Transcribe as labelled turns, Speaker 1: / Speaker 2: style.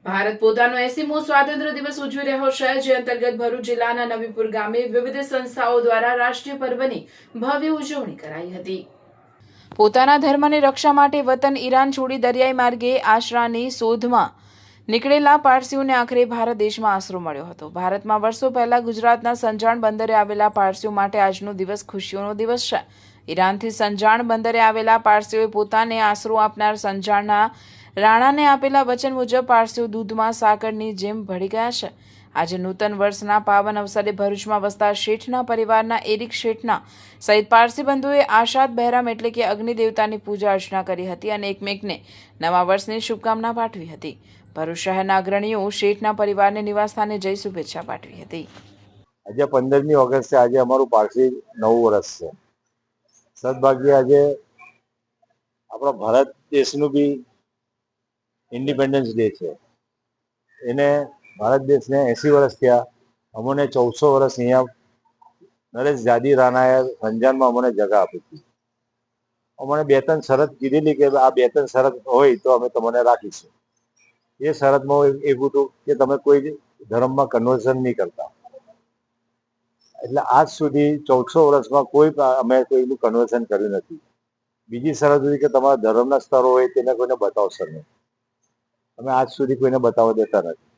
Speaker 1: ભારત પોતાનો 80મો સ્વાતંત્ર્ય દિવસ ઉજવી રહ્યો છે, જે અંતર્ગત ભરૂચ જિલ્લાના નવીપુર ગામે વિવિધ સંસ્થાઓ દ્વારા રાષ્ટ્રીય પર્વની ભવ્ય ઉજવણી કરાઈ હતી। પોતાના ધર્મની રક્ષા માટે વતન ઈરાન છોડી દરિયાઈ માર્ગે આશરાની શોધમાં નીકળેલા પારસીઓને આખરે ભારત દેશમાં આશરો મળ્યો હતો। ભારતમાં વર્ષો પહેલા ગુજરાતના સંજાણ બંદરે આવેલા પારસીઓ માટે આજનો દિવસ ખુશીઓનો દિવસ છે। ઈરાનથી સંજાણ બંદરે આવેલા પારસીઓએ પોતાને આશરો આપનાર સંજાણના રાણાને આપેલા વચન મુજબ પારસીઓ દૂધમાં સાકરની જેમ ભળી ગયા છે। આજે નૂતન વર્ષના પાવન અવસરે ભરૂચમાં વસતા શેઠના પરિવારના એરિક શેઠના સહિત પારસી બંધુએ આશાદ બહેરામ એટલે કે અગ્નિ દેવતાની પૂજા અર્ચના કરી હતી અને એકમેકને નવા વર્ષની શુભકામના પાઠવી હતી। ભરૂચ શહેરના અગ્રણીઓ શેઠના પરિવારને નિવાસસ્થાને જઈ શુભેચ્છા પાઠવી હતી।
Speaker 2: આજે 15મી ઓગસ્ટે આજે અમારું પારસી નવું વર્ષ છે। સદભાગ્ય આજે આપણા ભારત દેશનું બી ઇન્ડિપેન્ડન્સ ડે છે। એને ભારત દેશને 80 વર્ષ થયા। અમને 1400 વર્ષ અહીંયા નરેશ જાદી રાણાએ સંજાનમાં અમને જગા આપી હતી। અમને 2-3 શરત કીધેલી કે આ 2-3 શરત હોય તો અમે તમને રાખીશું। એ શરતમાં એવું હતું કે તમે કોઈ ધર્મમાં કન્વર્ઝન નહીં કરતા। એટલે આજ સુધી 1400 વર્ષમાં અમે કોઈનું કન્વર્ઝન કર્યું નથી। બીજી શરત હતી કે તમારા ધર્મના સ્થળો હોય તેને કોઈને બતાવશો નહીં। અમે આજ સુધી કોઈને બતાવવા દેતા નથી।